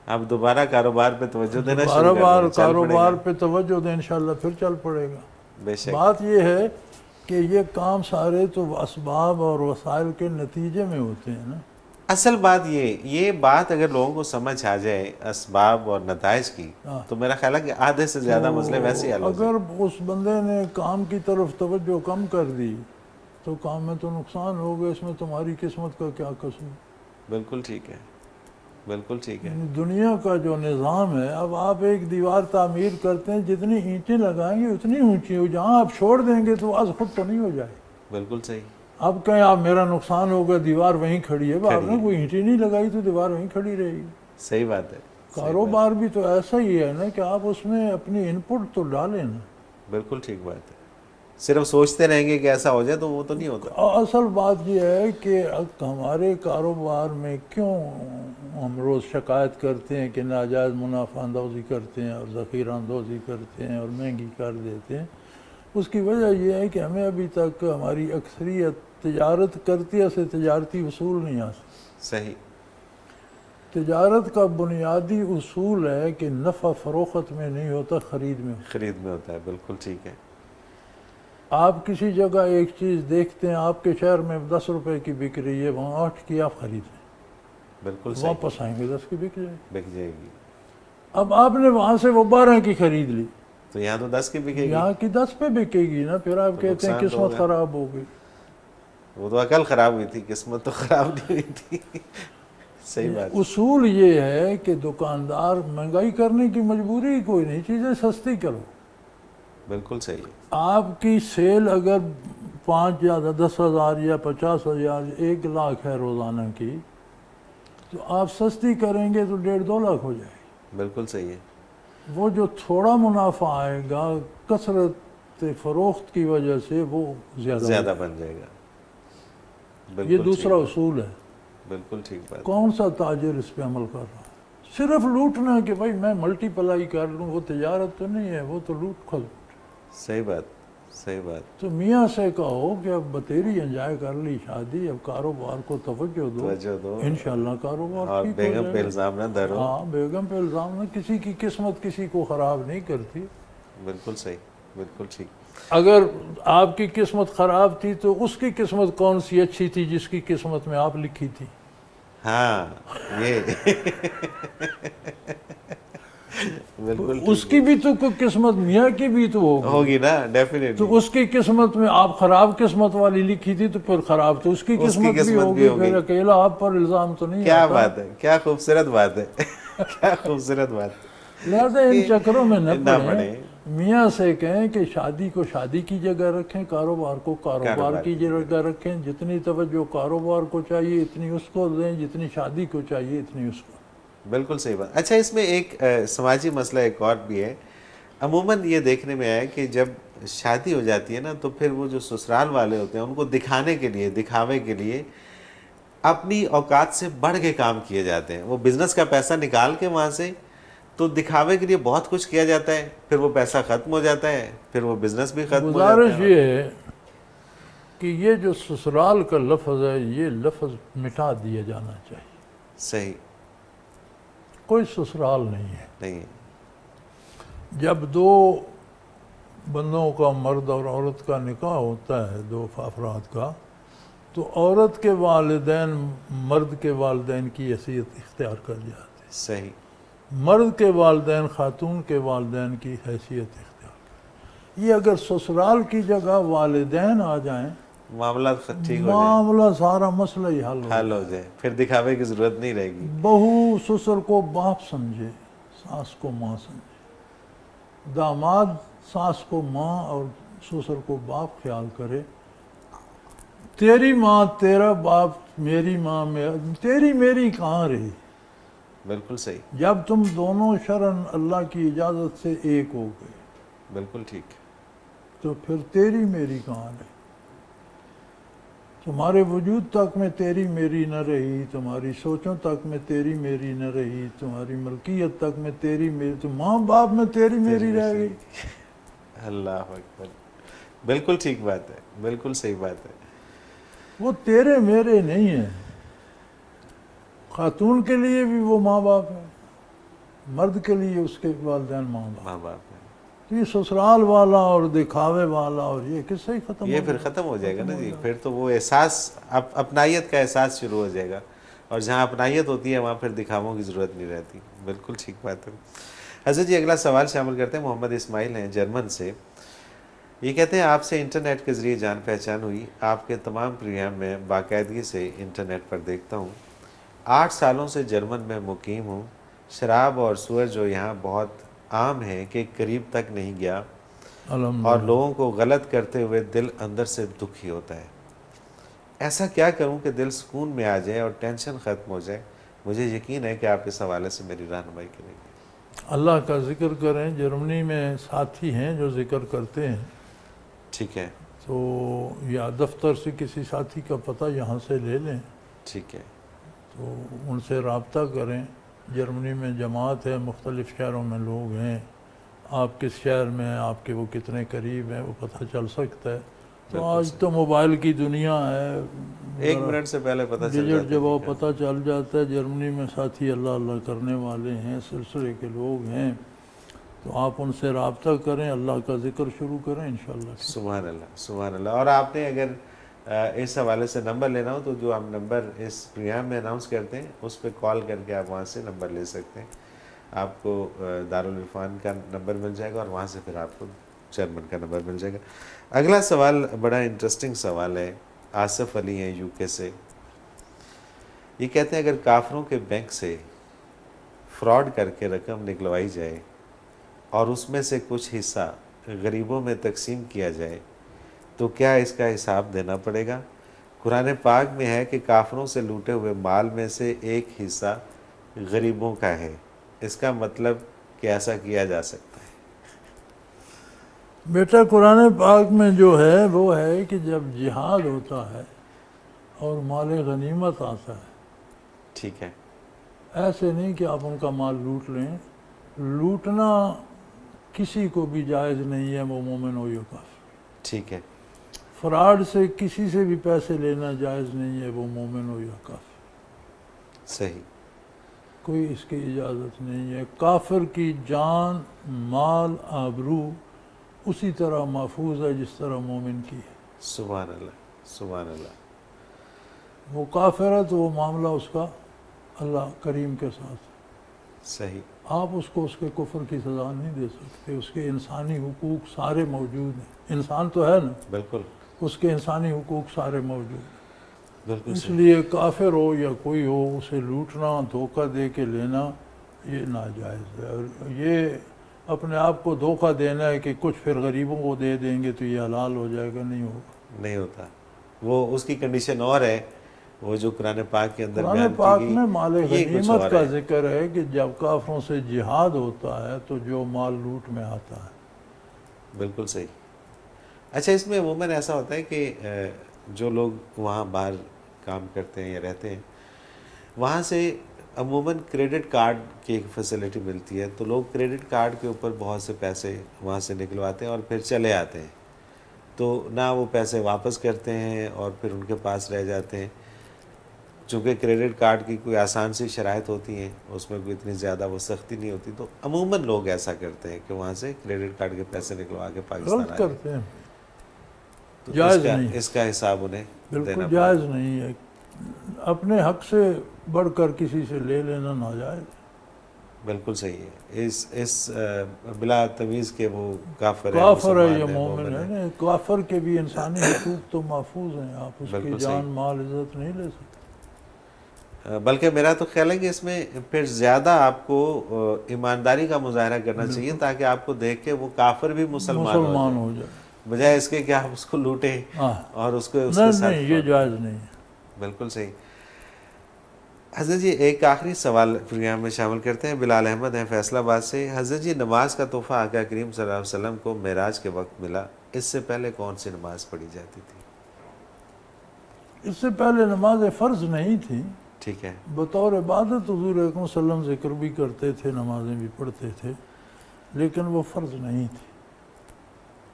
اب دوبارہ کاروبار پہ توجہ دینا شروع کر کاروبار پہ توجہ دیں، انشاءاللہ پھر چل پڑے گا. بے شک. بات یہ ہے کہ یہ کام سارے تو اسباب اور وسائل کے نتیجے میں ہوتے ہیں نا. اصل بات یہ بات اگر لوگوں کو سمجھ آ جائے اسباب اور نتائج کی، تو میرا خیال ہے کہ آدھے سے زیادہ مسئلے ویسے ہی حل ہو جائیں. اگر اس بندے نے کام کی طرف توجہ کم کر دی تو کام میں تو نقصان ہو گیا، اس میں تمہاری قسمت کا کیا قصور. بالکل ٹھیک ہے، بالکل ٹھیک ہے. دنیا کا جو نظام ہے، اب آپ ایک دیوار تعمیر کرتے ہیں، جتنی اینٹیں لگائیں گے اتنی اونچی ہو، جہاں آپ چھوڑ دیں گے تو آج خود تو نہیں ہو جائے. بالکل صحیح. اب کہیں آپ میرا نقصان ہوگا، دیوار وہیں کھڑی ہے، آپ نے کوئی اینٹیں نہیں لگائی تو دیوار وہیں کھڑی رہے گی. صحیح بات ہے. کاروبار بھی تو ایسا ہی ہے نا کہ آپ اس میں اپنی ان پٹ تو ڈالیں نا. بالکل ٹھیک بات ہے. صرف سوچتے رہیں گے کہ ایسا ہو جائے تو وہ تو نہیں ہوتا. اصل بات یہ ہے کہ ہمارے کاروبار میں کیوں ہم روز شکایت کرتے ہیں کہ ناجائز منافع اندوزی کرتے ہیں اور ذخیرہ اندوزی کرتے ہیں اور مہنگی کر دیتے ہیں. اس کی وجہ یہ ہے کہ ہمیں ابھی تک ہماری اکثریت تجارت کرتی ہے سے تجارتی اصول نہیں آتے. صحیح. تجارت کا بنیادی اصول ہے کہ نفع فروخت میں نہیں ہوتا، خرید میں ہوتا ہے. بالکل ٹھیک ہے. آپ کسی جگہ ایک چیز دیکھتے ہیں، آپ کے شہر میں 10 روپے کی بک رہی ہے، وہاں 8 کی آپ خرید لیں. بالکل. واپس آئیں گے 10 کی بک جائے گی. اب آپ نے وہاں سے وہ 12 کی خرید لی تو یہاں تو 10 کی بکے گی. یہاں کی 10 پہ بکے گی نا. پھر آپ کہتے ہیں قسمت خراب ہو گئی. وہ تو عقل خراب ہوئی تھی، قسمت تو خراب نہیں ہوئی تھی. صحیح بات. اصول یہ ہے کہ دکاندار مہنگائی کرنے کی مجبوری کوئی نہیں، چیزیں سستی کرو. بالکل صحیح. آپ کی سیل اگر 5 یا 10,000 یا 50,000 1 لاکھ ہے روزانہ کی، تو آپ سستی کریں گے تو 1.5-2 لاکھ ہو جائے گی. بالکل صحیح ہے. وہ جو تھوڑا منافع آئے گا کثرت فروخت کی وجہ سے وہ زیادہ بن جائے گا. یہ دوسرا اصول ہے. بالکل ٹھیک بات. کون سا تاجر اس پہ عمل کر رہا ہے؟ صرف لوٹنا کہ بھائی میں ملٹی پلائی کر لوں، وہ تجارت تو نہیں ہے، وہ تو لوٹ کھلوٹ. صحیح بات. صحیح بات. تو میاں سے کہو کہ اب بتیری انجوائے کر لی شادی، اب کاروبار کو توجہ دو، انشاءاللہ کاروبار اور ٹھیک ہو جائے گا. بیگم پہ الزام نہ دھرو. ہاں، بیگم پہ الزام نہ. کسی کی قسمت کسی کو خراب نہیں کرتی. بالکل صحیح. بالکل ٹھیک. اگر آپ کی قسمت خراب تھی تو اس کی قسمت کون سی اچھی تھی جس کی قسمت میں آپ لکھی تھی؟ ہاں، یہ بالکل اس کی بھی تو کوئی قسمت، میاں کی بھی تو ہوگی، ہوگی نا، ڈیفینیٹلی. تو اس کی قسمت میں آپ خراب قسمت والی لکھی تھی تو پھر خراب تو اس کی قسمت بھی ہوگی، پھر اکیلا آپ پر الزام تو نہیں. کیا بات ہے، کیا خوبصورت بات ہے، کیا خوبصورت بات ہے. لہذا ان چکروں میں نہ پڑیں، میاں سے کہیں کہ شادی کو شادی کی جگہ رکھیں، کاروبار کو کاروبار کی جگہ رکھیں، جتنی توجہ کاروبار کو چاہیے اتنی اس کو دیں، جتنی شادی کو چاہیے اتنی اس کو. بالکل صحیح بات. اچھا، اس میں ایک سماجی مسئلہ ایک اور بھی ہے. عموماً یہ دیکھنے میں آیا کہ جب شادی ہو جاتی ہے نا تو پھر وہ جو سسرال والے ہوتے ہیں ان کو دکھانے کے لیے، دکھاوے کے لیے اپنی اوقات سے بڑھ کے کام کیے جاتے ہیں. وہ بزنس کا پیسہ نکال کے وہاں سے تو دکھاوے کے لیے بہت کچھ کیا جاتا ہے، پھر وہ پیسہ ختم ہو جاتا ہے، پھر وہ بزنس بھی ختم ہو جاتا ہے. گزارش یہ ہے کہ یہ جو سسرال کا لفظ ہے یہ لفظ مٹا دیا جانا چاہیے. صحیح. کوئی سسرال نہیں ہے. نہیں. جب دو بندوں کا، مرد اور عورت کا نکاح ہوتا ہے، دو افراد کا، تو عورت کے والدین مرد کے والدین کی حیثیت اختیار کر جاتے ہیں، صحیح. مرد کے والدین خاتون کے والدین کی حیثیت اختیار کر. یہ اگر سسرال کی جگہ والدین آ جائیں معاملہ ٹھیک ہو جائے، معاملہ سارا مسئلہ ہی حل ہو جائے، پھر دکھاوے کی ضرورت نہیں رہے گی. بہو سسر کو باپ سمجھے، ساس کو ماں سمجھے، داماد ساس کو ماں اور سسر کو باپ خیال کرے. تیری ماں تیرا باپ، میری ماں تیری میری کہاں رہی؟ بالکل صحیح. جب تم دونوں شرعاً اللہ کی اجازت سے ایک ہو گئے بالکل ٹھیک. تو پھر تیری میری کہاں رہی؟ تمہارے وجود تک میں تیری میری نہ رہی، تمہاری سوچوں تک میں تیری میری نہ رہی، تمہاری ملکیت تک میں تیری میری، تو ماں باپ میں تیری میری رہ گئی. اللہ اکبر. بالکل ٹھیک بات ہے، بالکل صحیح بات ہے. وہ تیرے میرے نہیں ہیں. خاتون کے لیے بھی وہ ماں باپ ہے، مرد کے لیے اس کے والدین ماں باپ. ماں باپ ہے. یہ سسرال والا اور دکھاوے والا اور یہ کس سے ہی ختم یہ پھر ختم ہو جائے گا نا جی. پھر تو وہ احساس، اپنائیت کا احساس شروع ہو جائے گا، اور جہاں اپنائیت ہوتی ہے وہاں پھر دکھاووں کی ضرورت نہیں رہتی. بالکل ٹھیک بات ہے. حضرت جی اگلا سوال شامل کرتے ہیں. محمد اسماعیل ہیں جرمن سے. یہ کہتے ہیں آپ سے انٹرنیٹ کے ذریعے جان پہچان ہوئی. آپ کے تمام پروگرام میں باقاعدگی سے انٹرنیٹ پر دیکھتا ہوں. 8 سالوں سے جرمن میں مقیم ہوں. شراب اور سور جو یہاں بہت عام ہے کہ قریب تک نہیں گیا، اور لوگوں کو غلط کرتے ہوئے دل اندر سے دکھی ہوتا ہے. ایسا کیا کروں کہ دل سکون میں آ جائے اور ٹینشن ختم ہو جائے؟ مجھے یقین ہے کہ آپ اس حوالے سے میری رہنمائی کریں گے. اللہ کا ذکر کریں. جرمنی میں ساتھی ہیں جو ذکر کرتے ہیں. ٹھیک ہے. تو یا دفتر سے کسی ساتھی کا پتہ یہاں سے لے لیں. ٹھیک ہے. تو ان سے رابطہ کریں. جرمنی میں جماعت ہے، مختلف شہروں میں لوگ ہیں. آپ کس شہر میں ہیں، آپ کے وہ کتنے قریب ہیں، وہ پتہ چل سکتا ہے. تو آج تو موبائل کی دنیا ہے، 1 منٹ سے پہلے پتہ چل ڈیجٹ جب وہ پتہ چل جاتا ہے. جرمنی میں ساتھی اللہ اللہ کرنے والے ہیں، سلسلے کے لوگ ہیں. تو آپ ان سے رابطہ کریں، اللہ کا ذکر شروع کریں انشاءاللہ. سبحان اللہ، سبحان اللہ. اور آپ نے اگر اس حوالے سے نمبر لینا ہو تو جو ہم نمبر اس پروگرام میں اناؤنس کرتے ہیں اس پہ کال کر کے آپ وہاں سے نمبر لے سکتے ہیں. آپ کو دارالعرفان کا نمبر مل جائے گا اور وہاں سے پھر آپ کو جرمن کا نمبر مل جائے گا. اگلا سوال بڑا انٹرسٹنگ سوال ہے. آصف علی ہیں یو کے سے. یہ کہتے ہیں اگر کافروں کے بینک سے فراڈ کر کے رقم نکلوائی جائے اور اس میں سے کچھ حصہ غریبوں میں تقسیم کیا جائے تو کیا اس کا حساب دینا پڑے گا؟ قرآن پاک میں ہے کہ کافروں سے لوٹے ہوئے مال میں سے ایک حصہ غریبوں کا ہے. اس کا مطلب کہ ایسا کیا جا سکتا ہے؟ بیٹا قرآن پاک میں جو ہے وہ ہے کہ جب جہاد ہوتا ہے اور مال غنیمت آتا ہے، ٹھیک ہے، ایسے نہیں کہ آپ ان کا مال لوٹ لیں. لوٹنا کسی کو بھی جائز نہیں ہے، وہ مومن ہو یا کافر. ٹھیک ہے. فراڈ سے کسی سے بھی پیسے لینا جائز نہیں ہے، وہ مومن ہو یا کافر. صحیح. کوئی اس کی اجازت نہیں ہے. کافر کی جان، مال، آبرو اسی طرح محفوظ ہے جس طرح مومن کی ہے. سبحان اللہ، سبحان اللہ. وہ کافر ہے تو وہ معاملہ اس کا اللہ کریم کے ساتھ. صحیح. آپ اس کو اس کے کفر کی سزا نہیں دے سکتے. اس کے انسانی حقوق سارے موجود ہیں. انسان تو ہے نا, بالکل اس کے انسانی حقوق سارے موجود ہیں. بالکل اس صحیح. لیے کافر ہو یا کوئی ہو, اسے لوٹنا, دھوکہ دے کے لینا یہ ناجائز ہے. اور یہ اپنے آپ کو دھوکہ دینا ہے کہ کچھ پھر غریبوں کو دے دیں گے تو یہ حلال ہو جائے گا, نہیں ہوگا. نہیں ہوتا. وہ اس کی کنڈیشن اور ہے, وہ جو قرآن پاک کے اندر قرآن بیان پاک کی گئی میں مال یہ کچھ غنیمت اور کا ہے. ذکر ہے کہ جب کافروں سے جہاد ہوتا ہے تو جو مال لوٹ میں آتا ہے. بالکل صحیح. اچھا, اس میں عموماً ایسا ہوتا ہے کہ جو لوگ وہاں باہر کام کرتے ہیں یا رہتے ہیں, وہاں سے عموماً کریڈٹ کارڈ کی ایک فیسلٹی ملتی ہے, تو لوگ کریڈٹ کارڈ کے اوپر بہت سے پیسے وہاں سے نکلواتے ہیں اور پھر چلے آتے ہیں. تو نہ وہ پیسے واپس کرتے ہیں اور پھر ان کے پاس رہ جاتے ہیں. چونکہ کریڈٹ کارڈ کی کوئی آسان سی شرائط ہوتی ہیں, اس میں کوئی اتنی زیادہ وہ سختی نہیں ہوتی, تو عموماً لوگ ایسا کرتے ہیں کہ وہاں سے کریڈٹ کارڈ کے پیسے نکلوا کے پاکستان غلط آ کرتے ہیں, تو جائز نہیں. اس کا حساب انہیں دینا بالکل پڑتا جائز نہیں ہے. اپنے حق سے بڑھ کر کسی سے لے لینا ناجائز. بالکل صحیح ہے. اس بلا تمیز کے وہ کافر ہے, کافر ہے یا مسلمان مومن ہے, نہیں, کافر کے بھی انسانی حقوق تو محفوظ ہیں. آپ اس کی بالکل جان صحیح. مال عزت نہیں لے سکتے. بلکہ میرا تو خیال ہے کہ اس میں پھر زیادہ آپ کو ایمانداری کا مظاہرہ کرنا چاہیے, تاکہ آپ کو دیکھ کے وہ کافر بھی مسلمان ہو جائے, بجائے اس کے کہ آپ اس کو لوٹیں ہاں. اور اس کے نہیں ساتھ. نہیں, یہ جائز نہیں ہے. بالکل صحیح. حضرت جی ایک آخری سوال پروگرام میں شامل کرتے ہیں. بلال احمد ہیں فیصل آباد سے. حضرت جی, نماز کا تحفہ آقا کریم صلی اللہ علیہ وسلم کو معراج کے وقت ملا, اس سے پہلے کون سی نماز پڑھی جاتی تھی؟ اس سے پہلے نماز فرض نہیں تھی. ٹھیک ہے. بطور عبادت حضور اکرم صلی اللہ علیہ وسلم ذکر بھی کرتے تھے, نمازیں بھی پڑھتے تھے, لیکن وہ فرض نہیں تھی.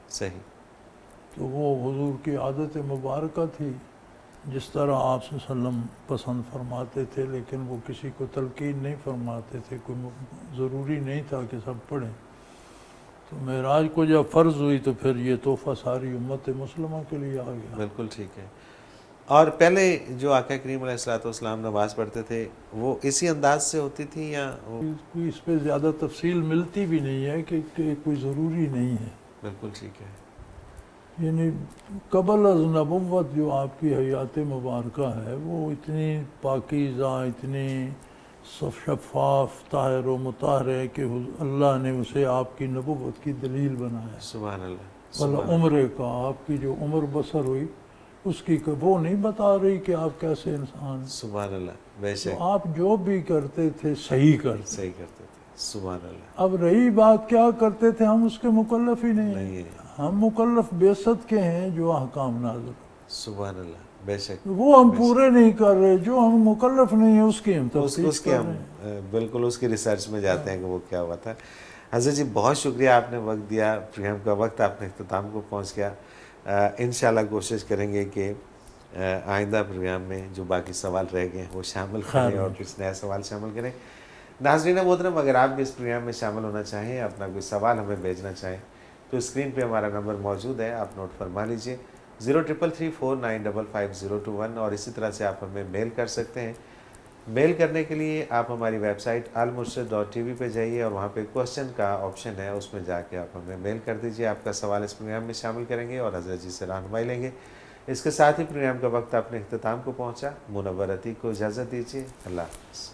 صحیح. تو وہ حضور کی عادت مبارکہ تھی, جس طرح آپ صلی اللہ علیہ وسلم پسند فرماتے تھے, لیکن وہ کسی کو تلقین نہیں فرماتے تھے, کوئی ضروری نہیں تھا کہ سب پڑھیں. تو معراج کو جب فرض ہوئی تو پھر یہ تحفہ ساری امت مسلمہ کے لیے آ گیا. بالکل ٹھیک ہے. اور پہلے جو آقا کریم علیہ الصلوۃ والسلام نماز پڑھتے تھے وہ اسی انداز سے ہوتی تھی یا کوئی اس پہ زیادہ تفصیل ملتی بھی نہیں ہے کہ کوئی ضروری نہیں ہے. بالکل ٹھیک ہے. یعنی قبل از نبوت جو آپ کی حیات مبارکہ ہے وہ اتنی پاکیزہ, اتنی شفاف, طاہر و مطہر ہے کہ اللہ نے اسے آپ کی نبوت کی دلیل بنایا. سبحان اللہ. والا عمرے کا آپ کی جو عمر بسر ہوئی اس کی وہ نہیں بتا رہی کہ آپ کیسے انسان. سبحان اللہ. بے شک. تو آپ جو بھی کرتے تھے صحیح کرتے تھے. سبحان اللہ. اب رہی بات کیا کرتے تھے, ہم اس کے مکلف ہی نہیں ہیں. ہم مکلف بعثت کے ہیں جو احکام نازل. سبحان اللہ. بے شک. وہ ہم پورے نہیں کر رہے, جو ہم مکلف نہیں ہیں اس کی ہم تفتیش کر رہے ہیں. بالکل اس کی ریسرچ میں جاتے ہیں کہ وہ کیا ہوا تھا. حضرت جی بہت شکریہ, آپ نے وقت دیا. پروگرام کا وقت آپ نے اختتام کو پہنچ گیا. انشاءاللہ کوشش کریں گے کہ آئندہ پروگرام میں جو باقی سوال رہ گئے ہیں وہ شامل کریں اور کچھ نیا سوال شامل کریں. ناظرین محترم, اگر آپ بھی اس پروگرام میں شامل ہونا چاہیں, اپنا کوئی سوال ہمیں بھیجنا چاہیں, تو اسکرین پہ ہمارا نمبر موجود ہے, آپ نوٹ فرما لیجئے 0334955021. اور اسی طرح سے آپ ہمیں میل کر سکتے ہیں. میل کرنے کے لیے آپ ہماری ویب سائٹ almurshid.tv پہ جائیے اور وہاں پہ کوسچن کا آپشن ہے, اس میں جا کے آپ ہمیں میل کر دیجئے. آپ کا سوال اس پروگرام میں شامل کریں گے اور حضرت جی سے رہنمائی لیں گے. اس کے ساتھ ہی پروگرام کا وقت اپنے اختتام کو پہنچا. منور عتیق کو اجازت دیجیے. اللہ حافظ.